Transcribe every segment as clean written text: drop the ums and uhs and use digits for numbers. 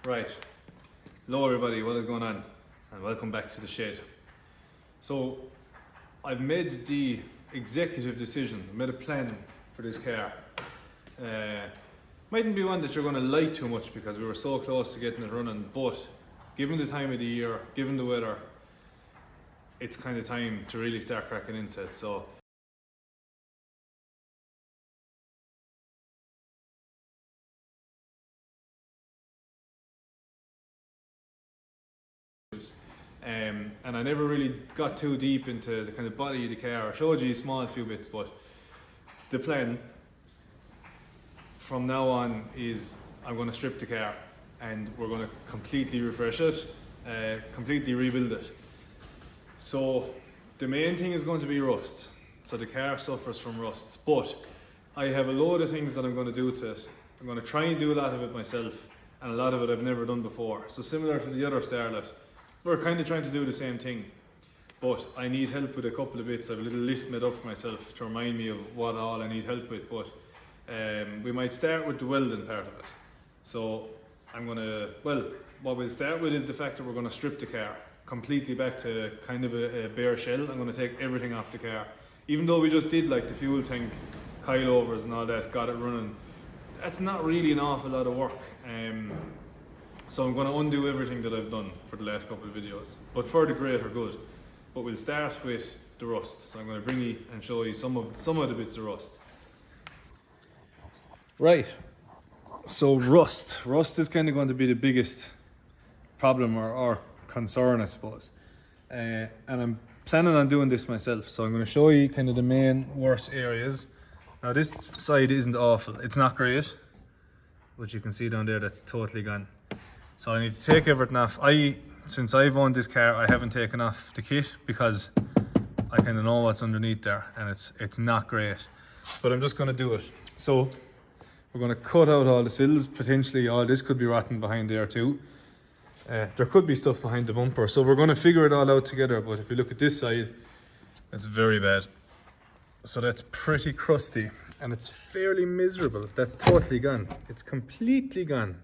Right, hello everybody, what is going on? And welcome back to the shed. So, I've made the executive decision, made a plan for this car. Mightn't be one that you're going to like too much because we were so close to getting it running, but given the time of the year, given the weather, it's kind of time to really start cracking into it. So and I never really got too deep into the kind of body of the car. I showed you a small few bits, but the plan from now on is I'm going to strip the car and we're going to completely refresh it, completely rebuild it. So the main thing is going to be rust. So the car suffers from rust, but I have a load of things that I'm going to do to it. I'm going to try and do a lot of it myself, and a lot of it I've never done before. So similar to the other Starlet, we're kind of trying to do the same thing, but I need help with a couple of bits. I have a little list made up for myself to remind me of what all I need help with, but we might start with the welding part of it. So what we'll start with is the fact that we're going to strip the car completely back to kind of a bare shell. I'm going to take everything off the car. Even though we just did like the fuel tank coilovers and all that, got it running, that's not really an awful lot of work. So I'm going to undo everything that I've done for the last couple of videos, but for the greater good. But we'll start with the rust. So I'm going to bring you and show you some of the bits of rust. Right, so rust is kind of going to be the biggest problem or concern, I suppose. And I'm planning on doing this myself, so I'm going to show you kind of the main worst areas. Now this side isn't awful, it's not great, but you can see down there that's totally gone. So I need to take everything off. Since I've owned this car, I haven't taken off the kit because I kind of know what's underneath there, and it's not great. But I'm just going to do it. So we're going to cut out all the sills. Potentially all this could be rotten behind there too. There could be stuff behind the bumper. So we're going to figure it all out together. But if you look at this side, it's very bad. So that's pretty crusty and it's fairly miserable. That's totally gone. It's completely gone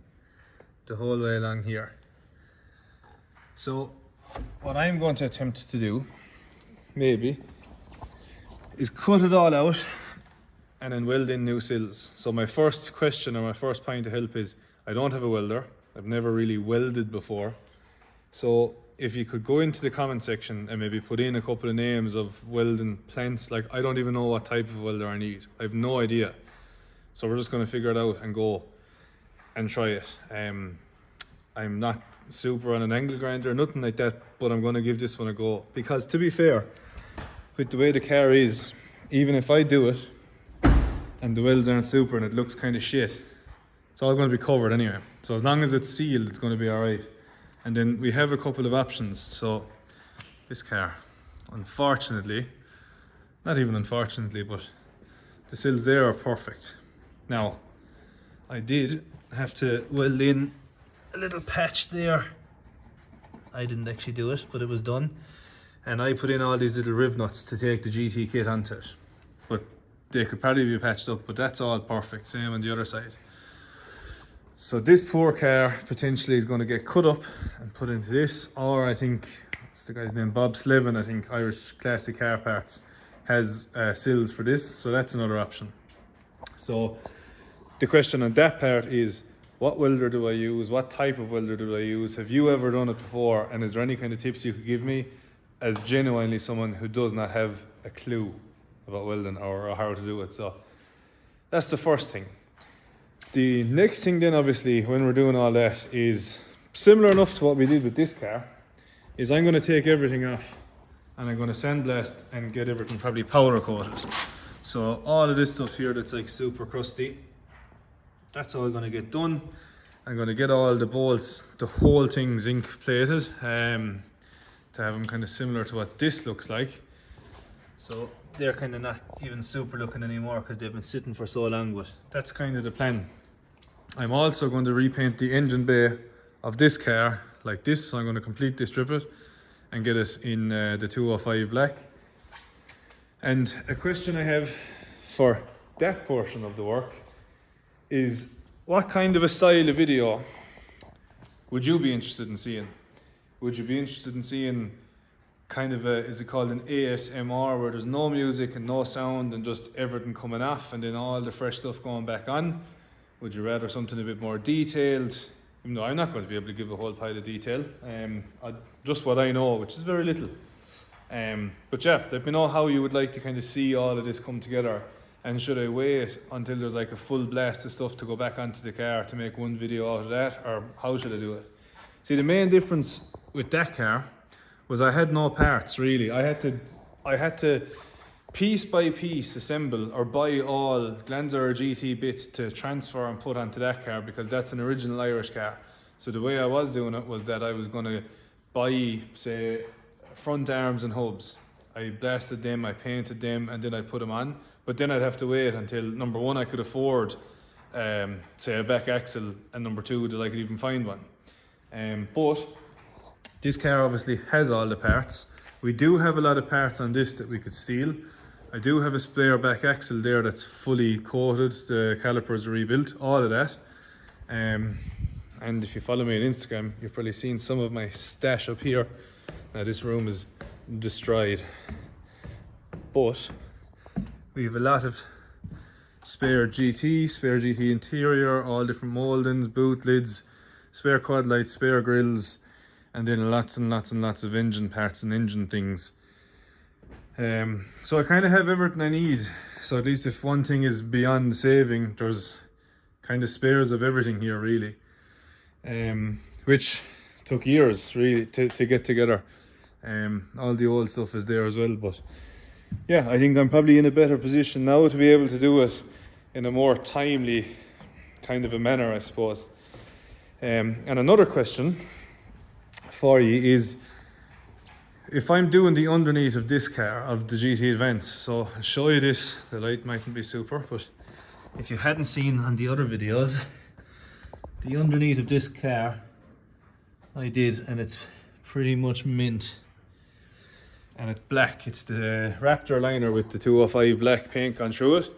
the whole way along here. So what I'm going to attempt to do, maybe, is cut it all out and then weld in new sills. So my first question or my first point of help is, I don't have a welder. I've never really welded before. So if you could go into the comment section and maybe put in a couple of names of welding plants, like I don't even know what type of welder I need. I have no idea. So we're just going to figure it out and go and try it. I'm not super on an angle grinder or nothing like that, but I'm going to give this one a go. Because to be fair, with the way the car is, even if I do it and the welds aren't super and it looks kind of shit, it's all going to be covered anyway. So as long as it's sealed, it's going to be alright. And then we have a couple of options. So this car, unfortunately, not even unfortunately, but the sills there are perfect. Now, I did have to weld in a little patch there. I didn't actually do it, but it was done. And I put in all these little riv nuts to take the GT kit onto it. But they could probably be patched up, but that's all perfect. Same on the other side. So this poor car potentially is going to get cut up and put into this, or I think it's the guy's name, Bob Slevin, I think, Irish Classic Car Parts, has sills for this, so that's another option. So the question on that part is, what welder do I use? What type of welder do I use? Have you ever done it before? And is there any kind of tips you could give me as genuinely someone who does not have a clue about welding or how to do it? So that's the first thing. The next thing then, obviously, when we're doing all that is similar enough to what we did with this car, is I'm going to take everything off and I'm going to sandblast and get everything probably powder coated. So all of this stuff here that's like super crusty, that's all going to get done. I'm going to get all the bolts, the whole thing zinc plated, to have them kind of similar to what this looks like. So they're kind of not even super looking anymore because they've been sitting for so long, but that's kind of the plan. I'm also going to repaint the engine bay of this car like this, so I'm going to completely strip it and get it in the 205 black. And a question I have for that portion of the work is, what kind of a style of video would you be interested in seeing? Would you be interested in seeing kind of a, is it called an ASMR, where there's no music and no sound and just everything coming off and then all the fresh stuff going back on? Would you rather something a bit more detailed? Even though I'm not going to be able to give a whole pile of detail, just what I know, which is very little. But yeah, let me know how you would like to kind of see all of this come together. And should I wait until there's like a full blast of stuff to go back onto the car to make one video out of that, or how should I do it? See, the main difference with that car was I had no parts really. I had to piece by piece assemble or buy all Glanzer GT bits to transfer and put onto that car, because that's an original Irish car. So the way I was doing it was that I was going to buy, say, front arms and hubs. I blasted them, I painted them, and then I put them on. But then I'd have to wait until, number one, I could afford, say, a back axle, and number two, that I could even find one. But this car obviously has all the parts. We do have a lot of parts on this that we could steal. I do have a spare back axle there that's fully coated, the calipers are rebuilt, all of that. And if you follow me on Instagram, you've probably seen some of my stash up here. Now this room is destroyed, but we have a lot of spare GT interior, all different mouldings, boot lids, spare quad lights, spare grills, and then lots and lots and lots of engine parts and engine things. So I kind of have everything I need. So at least if one thing is beyond saving, there's kind of spares of everything here really. Which took years really to get together. All the old stuff is there as well, but yeah, I think I'm probably in a better position now to be able to do it in a more timely kind of a manner, I suppose. And another question for you is, if I'm doing the underneath of this car, of the GT Advance, so I'll show you this, the light mightn't be super, but if you hadn't seen on the other videos, the underneath of this car I did, and it's pretty much mint. And it's black. It's the Raptor liner with the 205 black paint gone through it,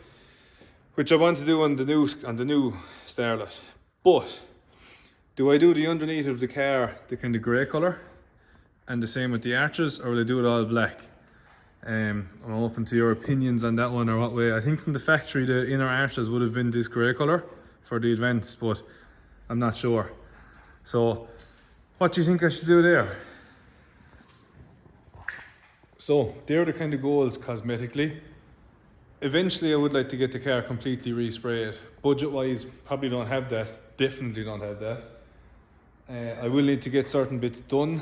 which I want to do on the new Starlet. But do I do the underneath of the car the kind of grey colour, and the same with the arches, or will I do it all black? I'm open to your opinions on that one, or what way. I think from the factory the inner arches would have been this grey colour for the Advance, but I'm not sure. So what do you think I should do there? So they're the kind of goals cosmetically. Eventually I would like to get the car completely resprayed. Budget wise, probably don't have that, definitely don't have that. I will need to get certain bits done,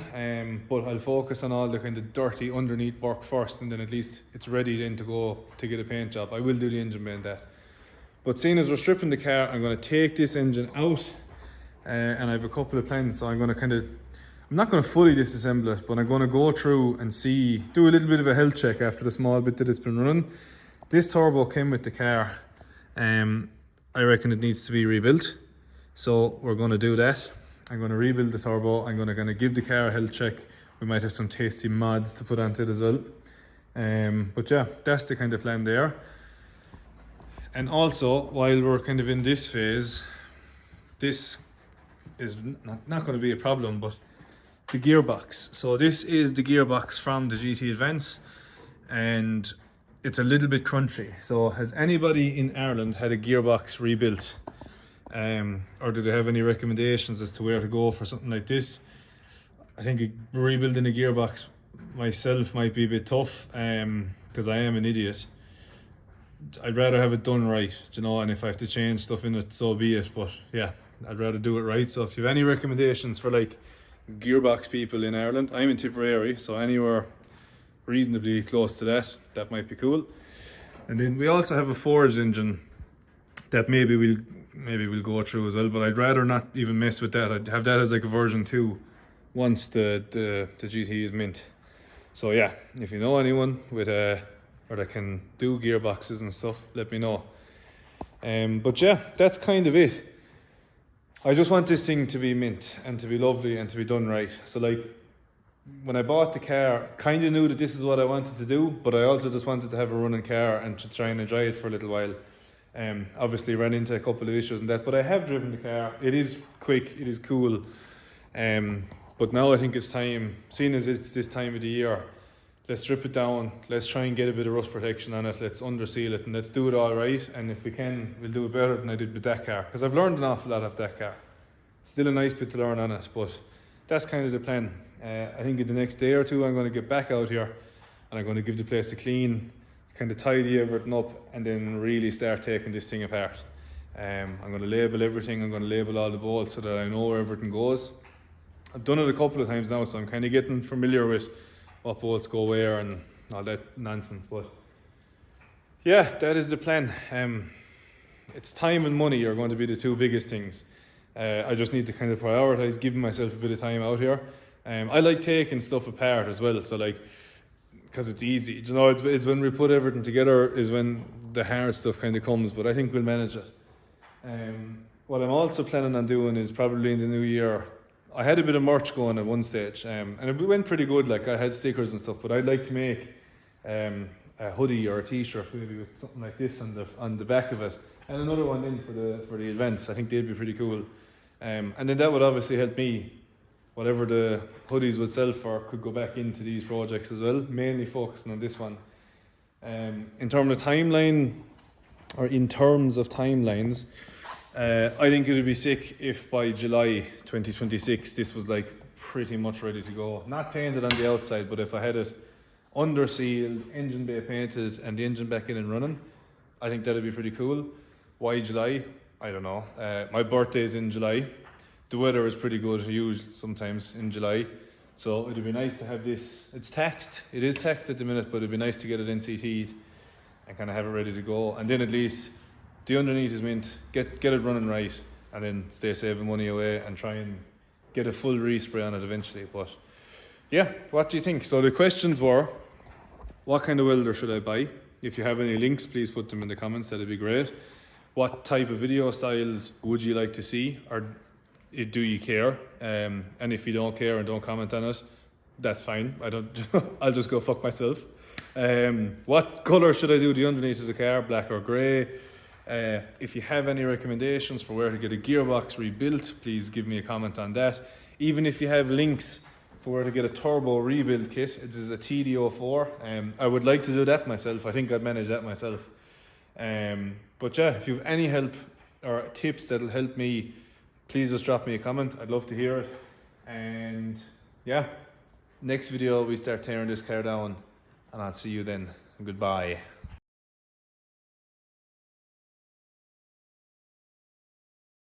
but I'll focus on all the kind of dirty underneath work first, and then at least it's ready then to go to get a paint job. I will do the engine bay and that. But seeing as we're stripping the car, I'm going to take this engine out, and I have a couple of plans. So I'm going to kind of, I'm not going to fully disassemble it, but I'm going to go through and see, do a little bit of a health check after the small bit that it's been running. This turbo came with the car. I reckon it needs to be rebuilt. So we're going to do that. I'm going to rebuild the turbo. I'm going to kind of give the car a health check. We might have some tasty mods to put onto it as well. But yeah, that's the kind of plan there. And also, while we're kind of in this phase, this is not going to be a problem, but the gearbox. So this is the gearbox from the GT Advance, and it's a little bit crunchy. So has anybody in Ireland had a gearbox rebuilt? Or do they have any recommendations as to where to go for something like this? I think rebuilding a gearbox myself might be a bit tough, because I am an idiot. I'd rather have it done right, you know, and if I have to change stuff in it, so be it. But yeah, I'd rather do it right. So if you have any recommendations for like gearbox people in Ireland, I'm in Tipperary, so anywhere reasonably close to that, that might be cool. And then we also have a forged engine that maybe we'll go through as well, but I'd rather not even mess with that. I'd have that as like a version 2 once the GT is mint. So yeah, if you know anyone with or that can do gearboxes and stuff, let me know. But yeah, that's kind of it. I just want this thing to be mint and to be lovely and to be done right. So like, when I bought the car, kind of knew that this is what I wanted to do, but I also just wanted to have a running car and to try and enjoy it for a little while. Obviously ran into a couple of issues and that, but I have driven the car. It is quick, it is cool. But now I think it's time, seeing as it's this time of the year, let's strip it down, let's try and get a bit of rust protection on it, let's under seal it, and let's do it all right. And if we can, we'll do it better than I did with that car, because I've learned an awful lot of that car. Still a nice bit to learn on it, but that's kind of the plan. I think in the next day or two I'm going to get back out here and I'm going to give the place a clean, kind of tidy everything up, and then really start taking this thing apart. I'm going to label everything, I'm going to label all the bolts so that I know where everything goes. I've done it a couple of times now, so I'm kind of getting familiar with what bolts go where and all that nonsense. But yeah, that is the plan. It's time and money are going to be the two biggest things. I just need to kind of prioritise giving myself a bit of time out here. I like taking stuff apart as well, so like, because it's easy, you know, it's when we put everything together is when the hard stuff kind of comes, but I think we'll manage it. What I'm also planning on doing is probably in the new year, I had a bit of merch going at one stage, and it went pretty good. Like, I had stickers and stuff, but I'd like to make a hoodie or a t-shirt maybe with something like this on the back of it, and another one in for the events. I think they'd be pretty cool. And then that would obviously help me. Whatever the hoodies would sell for could go back into these projects as well, mainly focusing on this one. In terms of timelines, I think it would be sick if by July 2026 this was like pretty much ready to go. Not painted on the outside, but if I had it under sealed, engine bay painted, and the engine back in and running, I think that'd be pretty cool. Why July? I don't know. My birthday's in July. The weather is pretty good, used sometimes in July. So it'd be nice to have this. It's taxed. It is taxed at the minute, but it'd be nice to get it NCT'd and kind of have it ready to go. And then at least the underneath is mint. Get it running right, and then stay saving money away and try and get a full respray on it eventually. But yeah, what do you think? So the questions were, what kind of welder should I buy? If you have any links, please put them in the comments. That'd be great. What type of video styles would you like to see, or do you care? And if you don't care and don't comment on it, that's fine. I don't. I'll just go fuck myself. What colour should I do the underneath of the car, black or grey? If you have any recommendations for where to get a gearbox rebuilt, please give me a comment on that. Even if you have links for where to get a turbo rebuild kit, it is a TD04. I would like to do that myself. I think I'd manage that myself. But yeah, if you have any help or tips that'll help me, please just drop me a comment. I'd love to hear it. And yeah, next video we start tearing this car down, and I'll see you then. Goodbye.